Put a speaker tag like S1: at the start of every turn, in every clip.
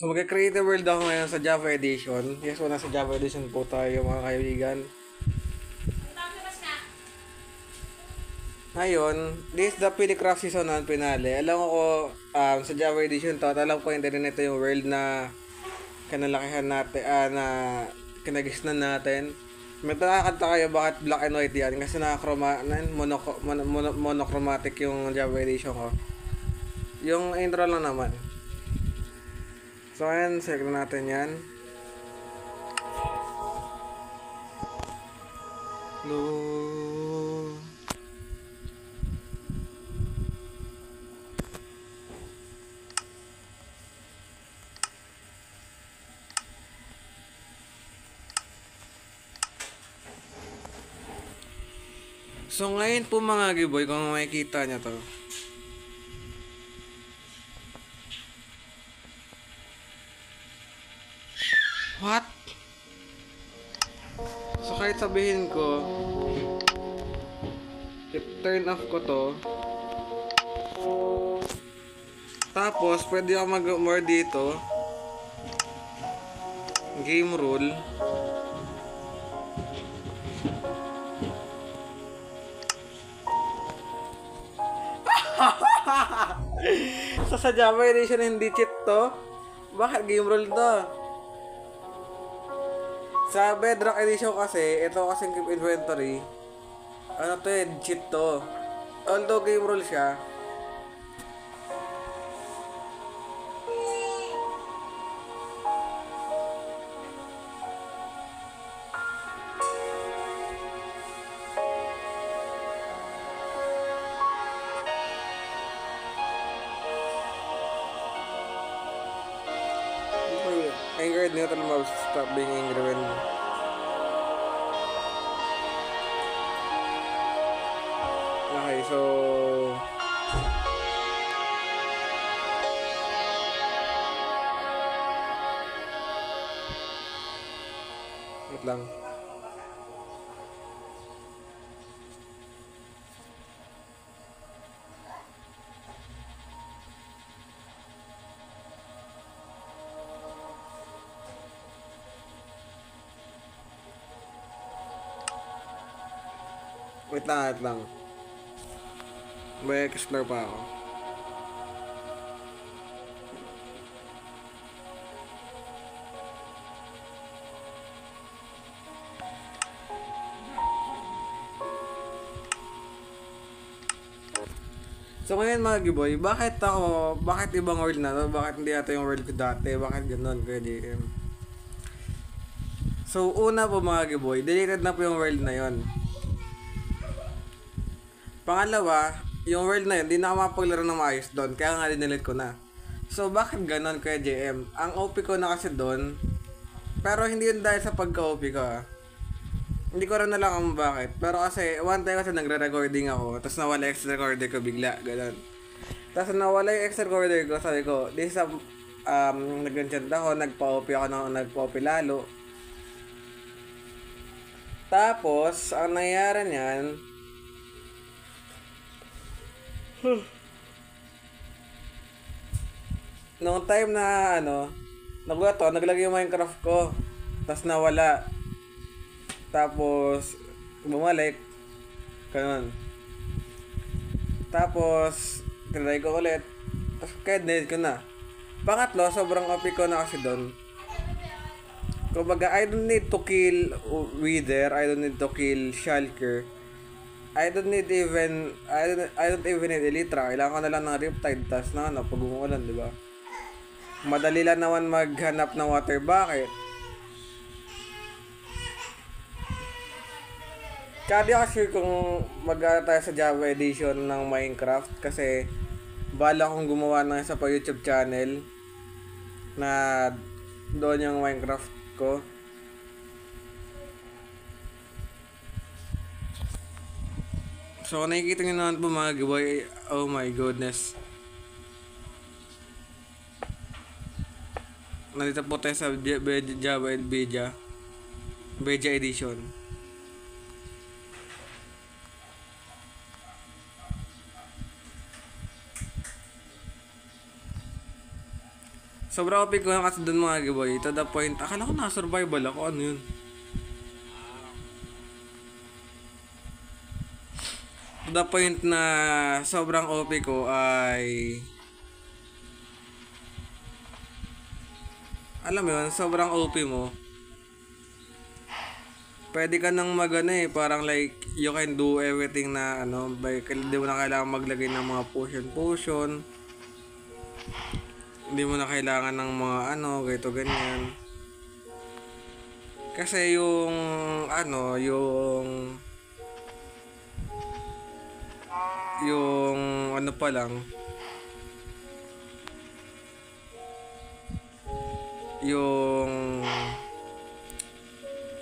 S1: So mag-creative world ako ngayon sa Java Edition. Yes, so nasa Java Edition po tayo mga kaibigan. Ngayon, this is the Pinicraft Season 1 finale. Alam ko, sa Java Edition to, at alam ko hindi rin ito yung world na kinalakihan natin, na kinagisnan natin. May nakakanta kayo bakit black and white yan kasi monochromatic yung Java Edition ko. Yung intro lang naman. So ayan, select natin yan. Blue. So ngayon po mga giboy, kung makikita nyo to, what? So kahit sabihin ko, turn off ko to, tapos pwede ako mag-more dito, game rule, so sa Java Edition hindi cheat to, bakit game rule to? Sa Bedrock Edition kasi, ito kasing keep inventory, ano to eh, cheat to. Although game rule siya, angered neutral mouse stop being angry when okay, so wait lang. Wait lang. May explore pa ako. So ngayon mga giboy, bakit ibang world na to? Bakit hindi ito yung world ko dati? Bakit ganun kaya DM? So una po mga giboy, deleted na po yung world na yon. Pangalawa, yung world na yun, di na ako makapaglaro ng maayos doon, kaya nga dinilit ko na. So bakit ganun kaya JM? Ang OP ko na kasi doon, pero hindi yun dahil sa pagka-OP ko ah. Hindi ko rin alam kung bakit. Pero kasi, one time kasi nagre-recording ako, tapos nawala yung extra recorder ko bigla, ganun. Tapos nawala yung extra recorder ko, sabi ko, this is nag-enchant ako, nagpa-OP ako nagpa-OP lalo. Tapos, ang nangyari niyan, noong time na nagulat ako, naglagay yung Minecraft ko, tapos nawala. Tapos, bumalik. Ganun. Tapos, tinry ko ulit. Tapos, kaya dinit ko na. Pangatlo, sobrang OP ko na kasi doon. Kumbaga, I don't need to kill Wither. I don't need to kill Shulker. I don't even need Elytra. Kailangan ko na lang ng Riptide. Tapos na, pag umuulan, di ba? Madali lang naman maghanap ng water bucket. Kaya di ako sure kung tayo sa Java Edition ng Minecraft kasi bala akong gumawa ng isa pa YouTube channel na doon yung Minecraft ko. So nakikita nyo naman po mga giveaway, oh my goodness. Nandito po tayo sa Java and Beja Edition. Sobrang OP ko na kasi dun mga giveaway. To the point, akala ko na-survival ako. Ano yun? To the point na sobrang OP ko ay... Alam mo yun, sobrang OP mo. Pwede ka nang magano eh, parang like, you can do everything na ano, hindi mo na kailangan maglagay ng mga potion. Hindi mo na kailangan ng mga ano, ganito ganyan. Kasi yung ano, yung ano pa lang, yung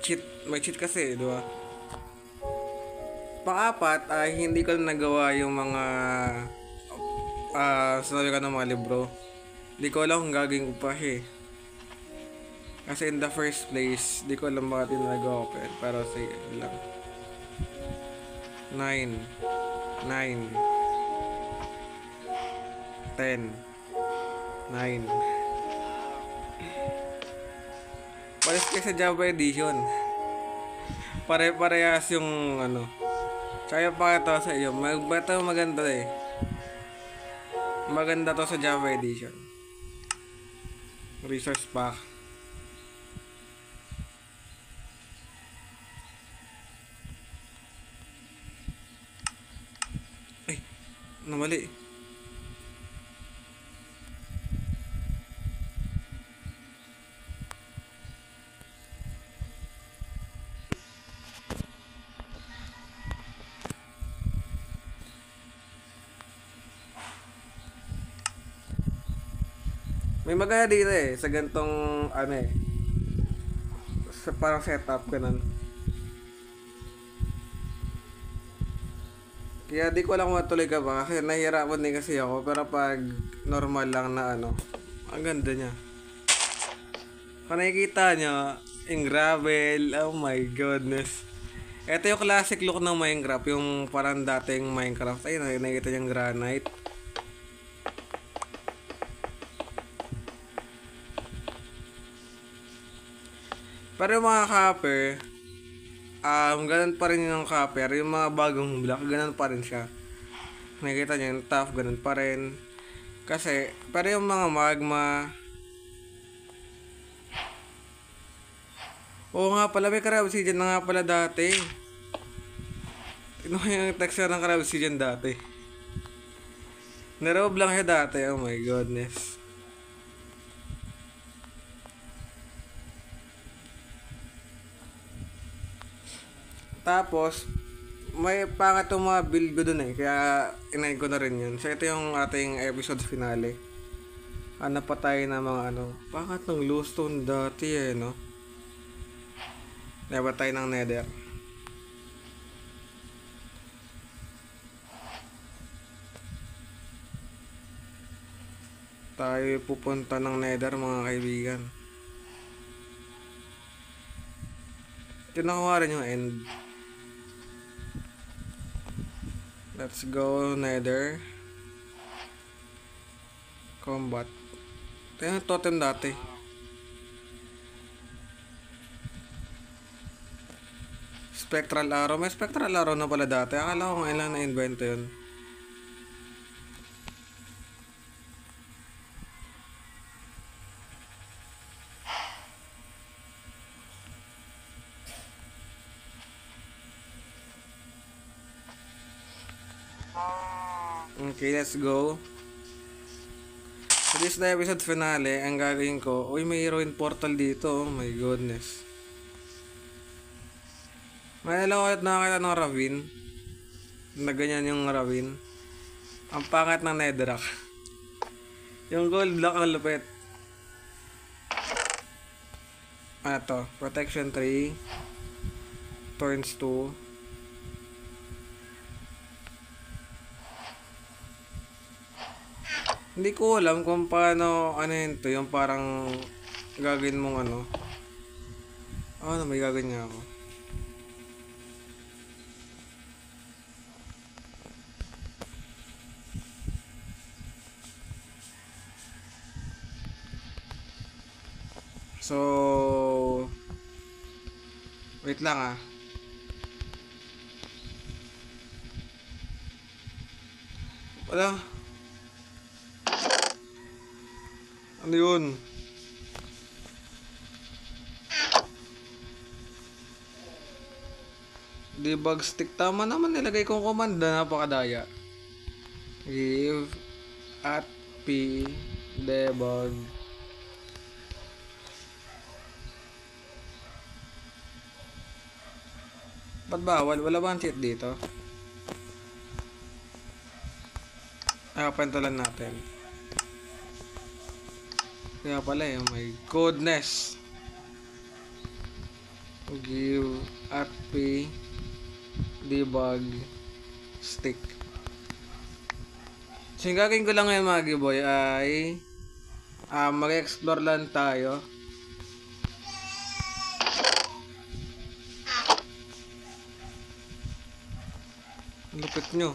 S1: cheat, may cheat kasi, di ba? Pang-apat ay hindi ko na nagawa yung mga sinabi ko ng mga libro. Hindi ko alam kung gagawin ko pa siya eh. Kasi in the first place, di ko alam bakit yung nagawa ko. Pero sige lang. 9 10 9 Pares kayo sa Java Edition. Pare-parehas yung ano. Tsaka pa ito sa iyo. Maganda eh. Maganda to sa Java Edition. Resource pack. Ay, namali. May maganda dito eh, sa gantong ano eh. Sa parang setup ganun. Kaya di ko alam kung matuloy ka ba kasi nahihirapan din kasi ako, pero pag normal lang na ano, ang ganda niya. Kung nakikita nyo, yung gravel, oh my goodness. Ito yung classic look ng Minecraft, yung parang dating Minecraft. Ayun, nakikita yung granite. Pero yung mga copper, ganun pa rin yung copper. Yung mga bagong block, ganun pa rin siya. Nakikita nyo yung tough, ganun pa rin. Kasi, pero yung mga magma... Oo nga pala, may Crab Obsidian na nga pala dati. Tignan ko yung texture ng Crab Obsidian dati. Narob lang siya dati, oh my goodness. Tapos, may pangat yung mga build ko dun eh. Kaya, inayin ko na rin yun. So, ito yung ating episode finale. Hanap pa tayo ng mga ano. Pangat ng Glowstone dati eh, no? Never tayo ng Nether. Tayo pupunta ng Nether, mga kaibigan. Tinakuha rin yung end. Let's go Nether. Combat. Ito yung totem dati. Spectral arrow. May spectral arrow na pala dati. Akala ko ngayon lang na-invento yun. Okay, let's go. So this is the episode finale. Ang gagawin ko, uy, may heroine portal dito. Oh my goodness. May lang ulit nakakita ng ravine. Na ganyan yung ravine. Ang pangat ng netherrack. Yung gold block ang lupit. Ano to? Protection 3. Turns 2. Hindi ko alam kung paano, ano yun to, yung parang gagawin mong ano. Ano, may gagawin nga ako. So, wait lang ah. Wala. Ano yun? Debug stick. Tama naman nilagay kong komanda. Napakadaya. Give at p debug. Ba't bawal? Wala ba ang cheat dito? Pantulan natin. Kaya pala eh. Oh my goodness. Give at p debug stick. So yung gagawin ko lang ngayon mga giboy ay mag-explore lang tayo. Lupit nyo.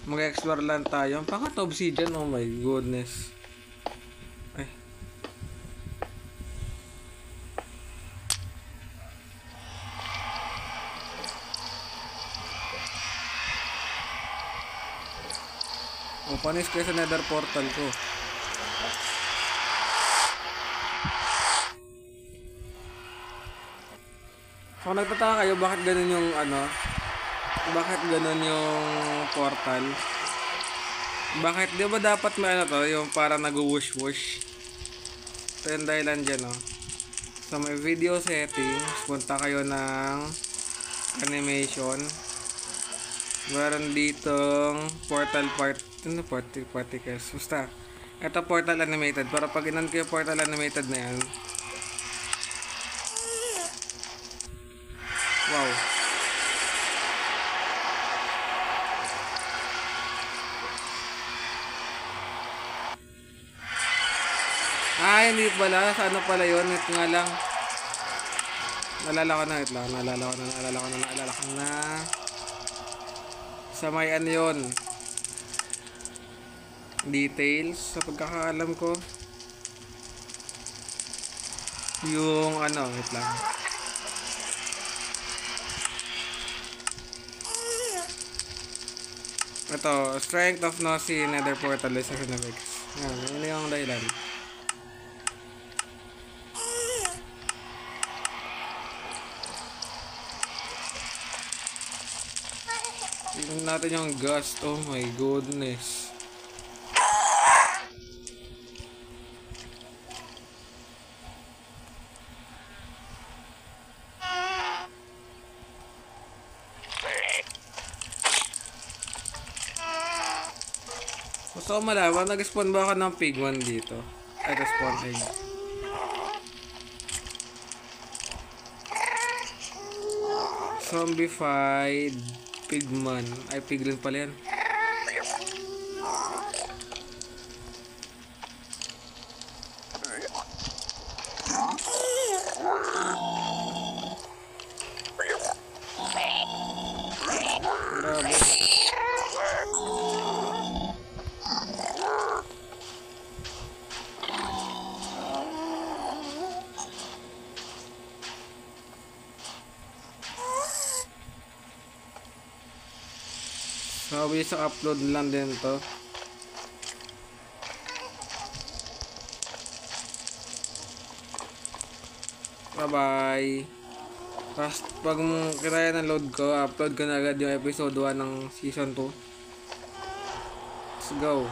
S1: Mag-explore lang tayo. Ang pangat obsidian, oh my goodness. Ay. Panis kayo sa nether portal ko. So nagtataka kayo bakit ganun yung bakit ganun yung portal? Bakit di ba dapat may yung para nag-whoosh-whoosh? Ito yung dahilan dyan sa may video settings, punta kayo ng animation. Meron ditong portal particles. Basta, ito portal animated. Para pag inan ko yung portal animated na yan. Wow. Hindi pala. Sa ano pala yun? Ito nga lang. Naalala ko na. Sa may ano yun. Details. Sa pagkakaalam ko. Yung wait lang. Ito, strength of Nosy Nether Portal is yan, yun yung dahilan. Tingnan natin yung gust. Oh my goodness. Gusto ko malaman, nag-spawn ba ako ng pigman dito? Ay, spawn egg. Zombified pigman. Ay, piglin pala yan. Grabe. Sabi sa upload lang din to. Bye bye. Tapos pag kinaya ng load ko, upload ko na agad yung episode 1 ng season 2. Let's go.